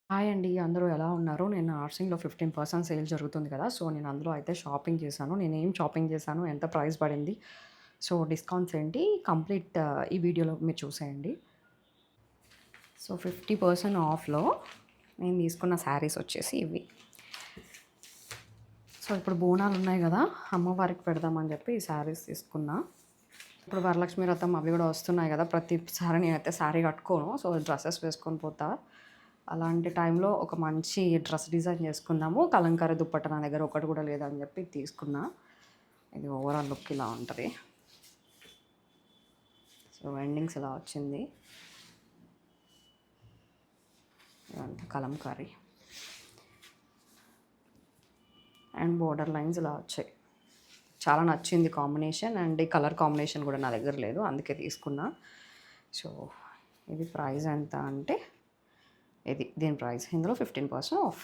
Hi అండి. అందరూ ఎలా ఉన్నారు? నేను నార్సింగ్‌లో 15% సేల్ జరుగుతుంది కదా! సో, నేను అందులో అయితే షాపింగ్ చేశాను. నేనేం షాపింగ్ చేశాను? ఎంత ప్రైస్ పడింది? సో, డిస్కౌంట్స్ ఏంటి? కంప్లీట్ ఈ వీడియోలో మీరు చూసేయండి. సో, 50% ఆఫ్‌లో నేను తీసుకున్న శారీస్ వచ్చేసి ఇవి. సో, ఇప్పుడు బోనాలు ఉన్నాయి కదా! అమ్మవారికి పెడదామని చెప్పి ఈ శారీస్ తీసుకున్నా. ఇప్పుడు వరలక్ష్మి వ్రతం అవి కూడా వస్తున్నాయి కదా! ప్రతిసారి నేనైతే శారీ కట్టుకోను. సో, డ్రెసెస్ వేసుకొని పోతా. అలాంటి టైంలో ఒక మంచి డ్రెస్ డిజైన్ చేసుకుందాము. కలంకారీ దుప్పట్ట నా దగ్గర ఒకటి కూడా లేదని చెప్పి తీసుకున్నా. ఇది ఓవరాల్ లుక్ ఇలా ఉంటది. సో, ఎండింగ్స్ ఇలా వచ్చింది. ఇదంతా కలంకారీ. అండ్ బోర్డర్ లైన్స్ ఇలా వచ్చాయి. చాలా నచ్చింది కాంబినేషన్. అండ్ ఈ కలర్ కాంబినేషన్ కూడా నా దగ్గర లేదు. అందుకే తీసుకున్నా. సో, ఇది ప్రైస్ ఎంత అంటే దీని ప్రైస్. ఇందులో 15% ఆఫ్.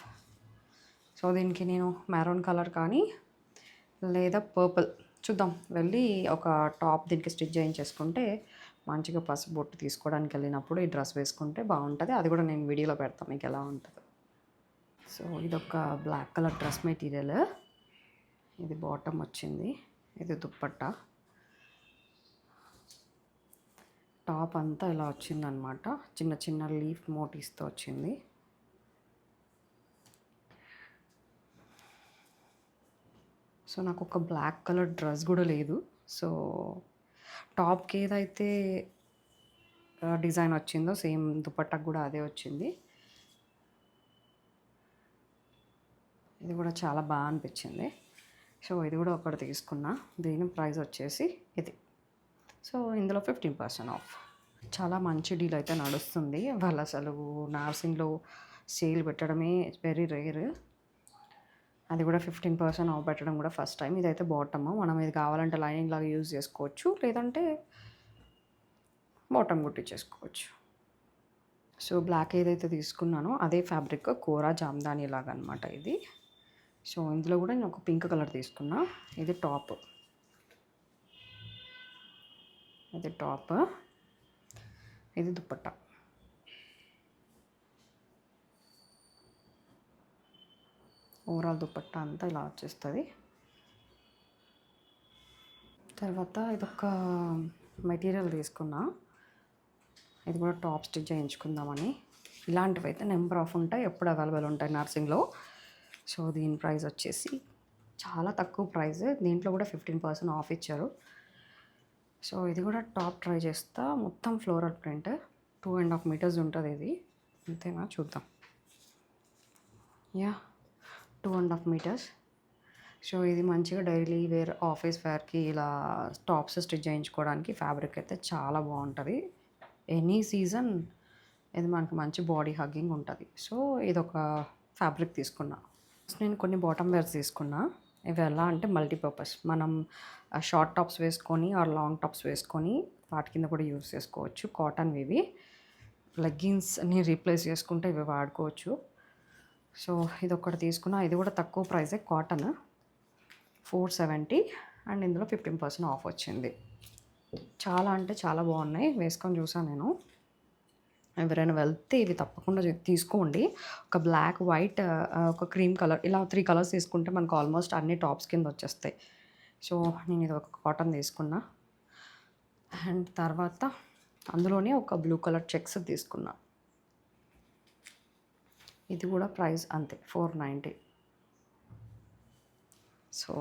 సో, దీనికి నేను మెరూన్ కలర్ కానీ లేదా పర్పుల్ చూద్దాం. వెళ్ళి ఒక టాప్ దీనికి స్టిచ్ చేయించేసుకుంటే మంచిగా పసుపు బొట్టు తీసుకోవడానికి వెళ్ళినప్పుడు ఈ డ్రెస్ వేసుకుంటే బాగుంటుంది. అది కూడా నేను వీడియోలో పెడతాను మీకు ఎలా ఉంటుందో. సో, ఇదొక బ్లాక్ కలర్ డ్రెస్ మెటీరియల్. ఇది బాటమ్ వచ్చింది. ఇది దుప్పట్టా. టాప్ అంతా ఇలా వచ్చిందనమాట. చిన్న చిన్న లీఫ్ మోటీస్తో వచ్చింది. సో, నాకు ఒక బ్లాక్ కలర్ డ్రెస్ కూడా లేదు. సో, టాప్కి ఏదైతే డిజైన్ వచ్చిందో సేమ్ దుపట్టాకు కూడా అదే వచ్చింది. ఇది కూడా చాలా బాగా అనిపించింది. సో, ఇది కూడా ఒకటి తీసుకున్నా. దీని ప్రైస్ వచ్చేసి ఇది. సో, ఇందులో 15% ఆఫ్. చాలా మంచి డీల్ అయితే నడుస్తుంది. వాళ్ళు అసలు నార్సింగ్‌లో సేల్ పెట్టడమే వెరీ రేర్. అది కూడా 15% ఆఫ్ పెట్టడం కూడా ఫస్ట్ టైం. ఇదైతే బాటమ్. మనం ఇది కావాలంటే లైనింగ్ లాగా యూజ్ చేసుకోవచ్చు. లేదంటే బాటమ్ కుట్టించేసుకోవచ్చు. సో, బ్లాక్ ఏదైతే తీసుకున్నానో అదే ఫ్యాబ్రిక్ కోరా జామ్దాని లాగా అనమాట ఇది. సో, ఇందులో కూడా నేను ఒక పింక్ కలర్ తీసుకున్నా. ఇది టాప్. ఇది టాప్. ఇది దుపట్టా. ఓవరాల్ దుపట్టా అంతా ఇలా వచ్చేస్తుంది. తర్వాత ఇదొక మెటీరియల్ తీసుకున్నా. ఇది కూడా టాప్ స్టిచ్ చేయించుకుందామని. ఇలాంటివి అయితే నెంబర్ ఆఫ్ ఉంటాయి. ఎప్పుడు అవైలబుల్ ఉంటాయి నర్సింగ్లో. సో, దీని ప్రైస్ వచ్చేసి చాలా తక్కువ ప్రైస్. దీంట్లో కూడా 15% ఆఫ్ ఇచ్చారు. సో, ఇది కూడా టాప్ ట్రై చేస్తా. మొత్తం ఫ్లోరల్ ప్రింట్. 2.5 మీటర్స్ ఉంటుంది ఇది. అంతేనా చూద్దాం. Yeah 2.5 metres. సో, ఇది మంచిగా డైలీ వేర్ ఆఫీస్ వేర్కి ఇలా టాప్స్ స్టిచ్ చేయించుకోవడానికి ఫ్యాబ్రిక్ అయితే చాలా బాగుంటుంది. ఎనీ సీజన్ ఇది మనకు మంచి బాడీ హగ్గింగ్ ఉంటుంది. సో, ఇదొక ఫ్యాబ్రిక్ తీసుకున్నా. నేను కొన్ని బాటమ్ వేర్స్ తీసుకున్నా. ఇవి ఎలా అంటే మల్టీపర్పస్. మనం షార్ట్ టాప్స్ వేసుకొని ఆర్ లాంగ్ టాప్స్ వేసుకొని వాటి కింద కూడా యూస్ చేసుకోవచ్చు. కాటన్ ఇవి. లెగ్గిన్స్ని రీప్లేస్ చేసుకుంటే ఇవి వాడుకోవచ్చు. సో, ఇదొకటి తీసుకున్నా. ఇది కూడా తక్కువ ప్రైసే. కాటన్ 470 అండ్ ఇందులో 15% ఆఫ్ వచ్చింది. చాలా అంటే చాలా బాగున్నాయి. వేసుకొని చూసాను నేను. ఎవరైనా వెళ్తే ఇవి తప్పకుండా తీసుకోండి. ఒక బ్లాక్, వైట్, ఒక క్రీమ్ కలర్ ఇలా 3 కలర్స్ తీసుకుంటే మనకు ఆల్మోస్ట్ అన్ని టాప్స్ కింద వచ్చేస్తాయి. సో, నేను ఇది ఒక కాటన్ తీసుకున్నా. అండ్ తర్వాత అందులోనే ఒక బ్లూ కలర్ చెక్స్ తీసుకున్నా. ఇది కూడా ప్రైస్ అంతే 490. సో,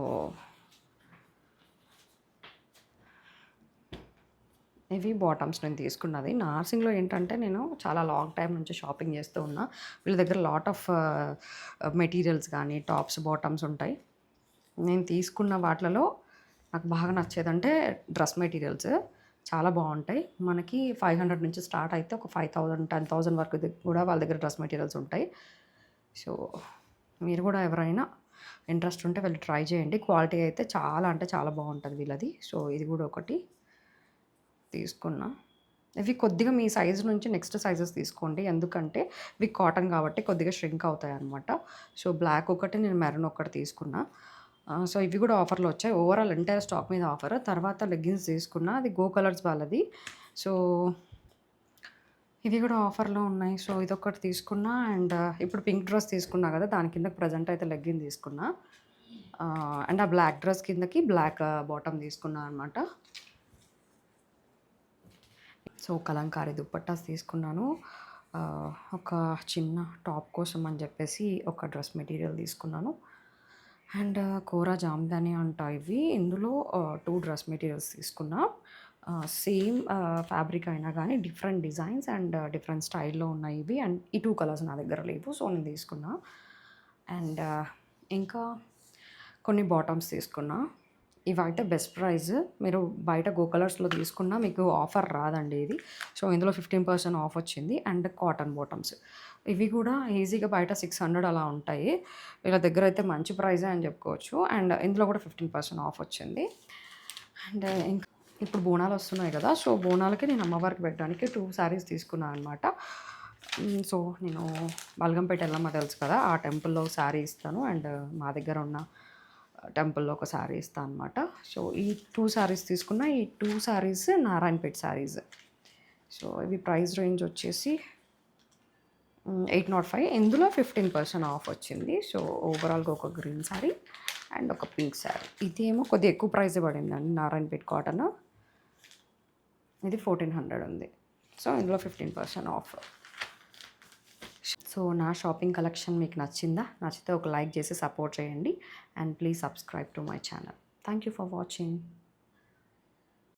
ఇవి బాటమ్స్ నేను తీసుకున్నది. నార్సింగ్‌లో ఏంటంటే నేను చాలా లాంగ్ టైమ్ నుంచి షాపింగ్ చేస్తూ ఉన్నా. వీళ్ళ దగ్గర లాట్ ఆఫ్ మెటీరియల్స్ కానీ, టాప్స్, బాటమ్స్ ఉంటాయి. నేను తీసుకున్న వాటిలలో నాకు బాగా నచ్చేదంటే డ్రెస్ మెటీరియల్స్ చాలా బాగుంటాయి. మనకి 500 నుంచి స్టార్ట్ అయితే ఒక 5000, 10,000 వరకు కూడా వాళ్ళ దగ్గర డ్రెస్ మెటీరియల్స్ ఉంటాయి. సో, మీరు కూడా ఎవరైనా ఇంట్రెస్ట్ ఉంటే వెళ్ళి ట్రై చేయండి. క్వాలిటీ అయితే చాలా అంటే చాలా బాగుంటుంది వీళ్ళది. సో, ఇది కూడా ఒకటి తీసుకున్నా. ఇవి కొద్దిగా మీ సైజ్ నుంచి నెక్స్ట్ సైజెస్ తీసుకోండి. ఎందుకంటే ఇవి కాటన్ కాబట్టి కొద్దిగా ష్రింక్ అవుతాయన్నమాట. సో, బ్లాక్ ఒకటి, నేను మెరూన్ ఒకటి తీసుకున్నా. సో, ఇవి కూడా ఆఫర్‌లో వచ్చాయి. ఓవరాల్ ఎంటైర్ స్టాక్ మీద ఆఫర్. తర్వాత లెగ్గిన్స్ తీసుకున్నా. అది గో కలర్స్ వాళ్ళది. సో, ఇవి కూడా ఆఫర్‌లో ఉన్నాయి. సో, ఇదొక్కటి తీసుకున్నా అండ్ ఇప్పుడు పింక్ డ్రెస్ తీసుకున్నా కదా! దాని కిందకి ప్రెజెంట్ అయితే లెగ్గిన్ తీసుకున్నా. అండ్ ఆ బ్లాక్ డ్రెస్ కిందకి బ్లాక్ బాటమ్ తీసుకున్నా అనమాట. సో, కలంకారీ దుప్పట్టాస్ తీసుకున్నాను. ఒక చిన్న టాప్ కోసం అని చెప్పేసి ఒక డ్రెస్ మెటీరియల్ తీసుకున్నాను. అండ్ కోరా జామ్దాని అంట ఇవి. ఇందులో 2 డ్రెస్ మెటీరియల్స్ తీసుకున్నా. సేమ్ ఫ్యాబ్రిక్ అయినా గానీ డిఫరెంట్ డిజైన్స్ అండ్ డిఫరెంట్ స్టైల్‌లో ఉన్నాయి ఇవి. అండ్ ఈ 2 కలర్స్ నా దగ్గర లేవు. సో, నేను తీసుకున్నా. అండ్ ఇంకా కొన్ని బాటమ్స్ తీసుకున్నా. ఇవైతే బెస్ట్ ప్రైస్. మీరు బయట గో కలర్స్‌లో తీసుకున్నా మీకు ఆఫర్ రాదండి ఇది. సో, ఇందులో 15% ఆఫ్ వచ్చింది. And cotton bottoms. ఇవి కూడా ఈజీగా బయట 600 అలా ఉంటాయి. వీళ్ళ దగ్గర అయితే మంచి ప్రైజే అని చెప్పుకోవచ్చు. అండ్ ఇందులో కూడా 15% ఆఫ్ వచ్చింది. అండ్ ఇంకా ఇప్పుడు బోనాలు వస్తున్నాయి కదా! సో, బోనాలకి నేను అమ్మవారికి పెట్టడానికి 2 శారీస్ తీసుకున్నా అనమాట. సో, నేను బల్గంపేట ఎల్లమ్మ తెలుసు కదా! ఆ టెంపుల్‌లో శారీ ఇస్తాను. అండ్ మా దగ్గర ఉన్న టెంపుల్‌లో ఒక శారీ ఇస్తా అనమాట. సో, ఈ 2 శారీస్ తీసుకున్న. ఈ 2 శారీస్ నారాయణపేట్ శారీస్. సో, ఇవి ప్రైస్ రేంజ్ వచ్చేసి 805. ఇందులో 15% ఆఫ్ వచ్చింది. సో, ఓవరాల్‌గా ఒక గ్రీన్ శారీ అండ్ ఒక పింక్ శారీ. ఇదేమో కొద్దిగా ఎక్కువ ప్రైసే పడిందండి నారాయణపేట్ కాటన్. ఇది 1400 ఉంది. సో, ఇందులో 15% ఆఫ్. సో, నా షాపింగ్ కలెక్షన్ మీకు నచ్చిందా? నచ్చితే ఒక లైక్ చేసి సపోర్ట్ చేయండి. And please subscribe to my channel. Thank you for watching.